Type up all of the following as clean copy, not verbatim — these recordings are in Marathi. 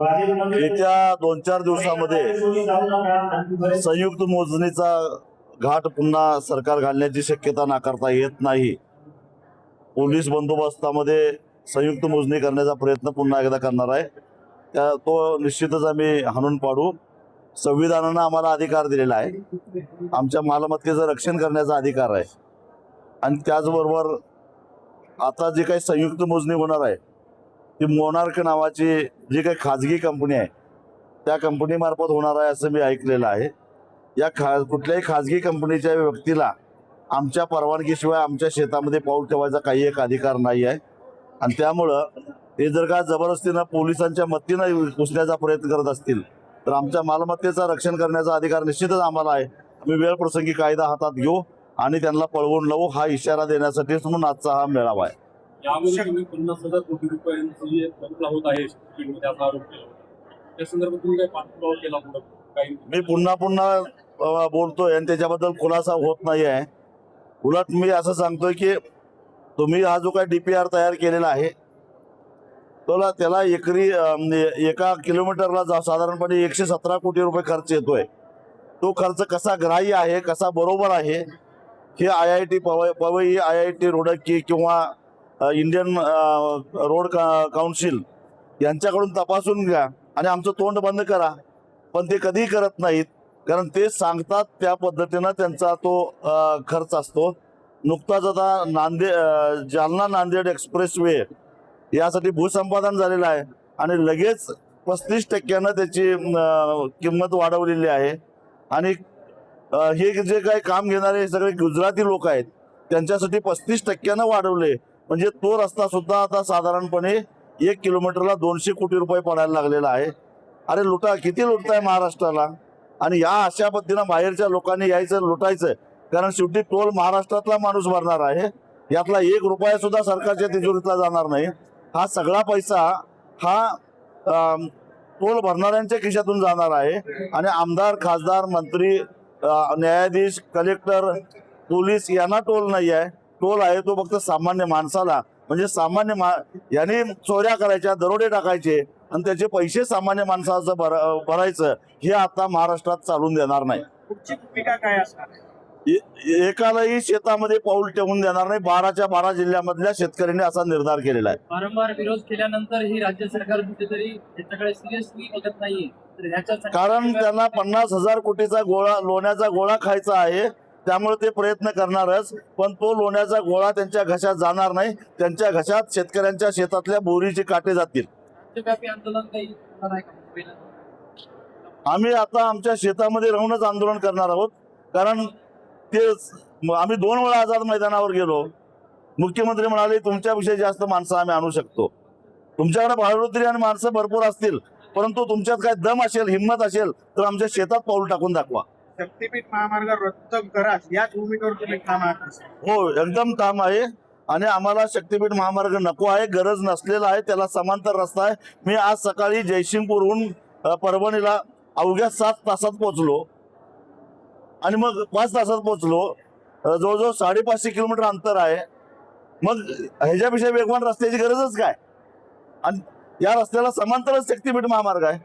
येत्या 2-4 दिवसामध्ये संयुक्त मोजणीचा घाट पुन्हा सरकार घालण्याची शक्यता नाकारता येत नाही। पोलीस बंदोबस्तामध्ये संयुक्त मोजणी करण्याचा प्रयत्न पुन्हा एकदा करणार आहे। तो निश्चितच आम्ही हाणून पाडू। संविधानानं आम्हाला अधिकार दिलेला आहे, आमच्या मालमत्तेचं रक्षण करण्याचा अधिकार आहे। आणि त्याचबरोबर आता जी काही संयुक्त मोजणी होणार आहे ती मोनार्क नावाची जी काही खाजगी कंपनी आहे त्या कंपनीमार्फत होणार आहे असं मी ऐकलेलं आहे। या कुठल्याही खाजगी कंपनीच्या व्यक्तीला आमच्या परवानगीशिवाय आमच्या शेतामध्ये पाऊल ठेवायचा काही एक अधिकार नाही आहे। आणि त्यामुळं ते जर का जबरदस्तीनं पोलिसांच्या मदतीनं घुसण्याचा प्रयत्न करत असतील तर आमच्या मालमत्तेचं रक्षण करण्याचा अधिकार निश्चितच आम्हाला आहे। आम्ही वेळ प्रसंगी कायदा हातात घेऊ आणि त्यांना पळवून लावू हा इशारा देण्यासाठीच म्हणून आजचा हा मेळावा आहे। यामध्ये तुम्ही 50,000 कोटी रुपयांची घपला होत आहे त्याचा आरोप केला, त्या संदर्भात तुम्ही काय पाठपुरावा केला? मी पुन्हा बोलतोय आणि त्याच्याबद्दल खुलासा होत नाही आहे। उलट मी असं सांगतोय की तुम्ही हा जो काय DPR तयार केलेला आहे त्याला एकरी एका किलोमीटरला साधारणपणे 117 कोटी रुपये खर्च येतोय। तो खर्च कसा ग्राह्य आहे, कसा बरोबर आहे हे IIT पवई, IIT रुड़की किंवा इंडियन रोड काउन्सिल यांच्याकडून तपासून घ्या आणि आमचं तोंड बंद करा। पण ते कधी करत नाहीत, कारण ते सांगतात त्या पद्धतीनं त्यांचा तो खर्च असतो। नुकताच आता जालना नांदेड एक्सप्रेसवे यासाठी भूसंपादन झालेलं आहे आणि लगेच 35% त्याची किंमत वाढवलेली आहे। आणि हे जे काही काम घेणारे सगळे गुजराती लोक आहेत त्यांच्यासाठी 35% वाढवले, म्हणजे तो रस्ता सुद्धा आता साधारणपणे 1 किलोमीटरला 200 कोटी रुपये पडायला लागलेला आहे। अरे लुटा, किती लुटताय महाराष्ट्राला? आणि या अशा पद्धतीनं बाहेरच्या लोकांनी यायचं, लुटायचं, कारण शेवटी टोल महाराष्ट्रातला माणूस भरणार आहे। यातला 1 रुपया सुद्धा सरकारच्या तिजोरीतला जाणार नाही। हा सगळा पैसा हा टोल भरणाऱ्यांच्या खिशातून जाणार आहे। आणि आमदार, खासदार, मंत्री, न्यायाधीश, कलेक्टर, पोलीस यांना टोल नाही आहे। टोल आहे तो फक्त सामान्य माणसाला, म्हणजे सामान्य यांनी चोऱ्या करायच्या, दरोडे टाकायचे आणि त्याचे पैसे सामान्य माणसाचं भरायचं, हे आता महाराष्ट्रात चालून देणार नाही। पुढची भूमिका काय असणार? एकालाही शेतामध्ये पाऊल ठेवून देणार नाही। 12च्या 12 जिल्ह्यामधल्या शेतकऱ्यांनी असा निर्धार केलेला आहे। वारंवार विरोध केल्यानंतर ही राज्य सरकार कुठेतरी याच्याकडे सिरियसली बघत नाहीये, तर ह्याच्यासाठी कारण त्यांना 50,000 कोटीचा लोण्याचा गोळा खायचा आहे, त्यामुळे ते प्रयत्न करणारच। पण तो लोण्याचा गोळा त्यांच्या घशात जाणार नाही, त्यांच्या घशात शेतकऱ्यांच्या शेतातल्या बोरीचे काटे जातील। राज्यव्यापी आंदोलन काही होणार आहे का? आम्ही आता आमच्या शेतामध्ये राहूनच आंदोलन करणार आहोत, कारण ते आम्ही 2 वेळा आझाद मैदानावर गेलो। मुख्यमंत्री म्हणाले तुमच्यापेक्षा जास्त माणसं आम्ही आणू शकतो, तुमच्याकडे बहादुरी आणि माणसं भरपूर असतील, परंतु तुमच्यात काय दम असेल, हिंमत असेल तर आमच्या शेतात पाऊल टाकून दाखवा। शक्तीपीठ महामार्ग रद्द करा याच भूमिकेवर तुम्ही ठाम आहात? हो, एकदम ठाम आहे। आणि आम्हाला शक्तीपीठ महामार्ग नको आहे, गरज नसलेला आहे, त्याला समांतर रस्ता आहे। मी आज सकाळी जयसिंगपूरहून परभणीला अवघ्या 7 तासात पोहोचलो आणि मग 5 तासात पोहोचलो। जवळजवळ 550 किलोमीटर अंतर आहे। मग ह्याच्यापेक्षा वेगवान रस्त्याची गरजच काय? आणि या रस्त्याला समांतरच शक्तीपीठ महामार्ग आहे।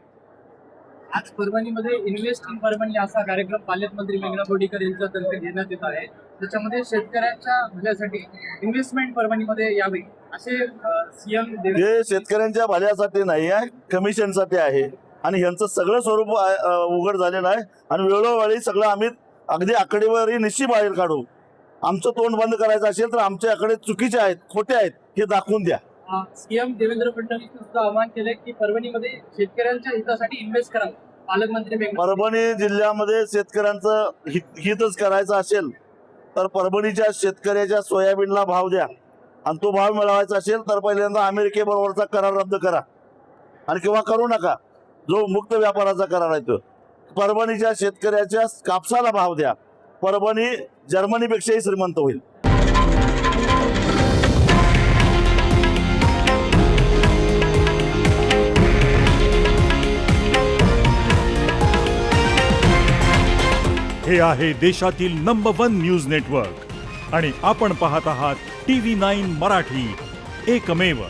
आज परभणीमध्ये इन्व्हेस्ट इन परभणी असा कार्यक्रम पालकमंत्री मेघना बोर्डीकर यांच्यातर्फे घेण्यात येत आहे। त्याच्यामध्ये शेतकऱ्यांच्या भल्यासाठी इन्व्हेस्टमेंट परभणीमध्ये यावी असे सीएम हे शेतकऱ्यांच्या भल्यासाठी नाही आहे, कमिशनसाठी आहे। आणि यांचं सगळं स्वरूप उघड झालेलं आहे आणि वेळोवेळी सगळं आम्ही अगदी आकडेवारी निश्चित बाहेर काढू। आमचं तोंड बंद करायचं असेल तर आमच्या आकडे चुकीचे आहेत, खोटे आहेत हे दाखवून द्या। सीएम देवेंद्र फडणवीस सुद्धा आवाहन केले की परभणीमध्ये शेतकऱ्यांच्या हितासाठी इन्व्हेस्ट करा। पालकमंत्री परभणी जिल्ह्यामध्ये शेतकऱ्यांचं हितच करायचं असेल तर परभणीच्या शेतकऱ्याच्या सोयाबीनला भाव द्या, आणि तो भाव मिळवायचा असेल तर पहिल्यांदा अमेरिकेबरोबरचा करार रद्द करा आणि किंवा करू नका, जो मुक्त व्यापाराचा करार आहे तो। परभणीच्या शेतकऱ्याच्या कापसाला भाव द्या, परभणी जर्मनीपेक्षाही श्रीमंत होईल। हे आहे देशातील नंबर 1 न्यूज नेटवर्क आणि आपण पाहत आहात TV9 मराठी, एकमेव।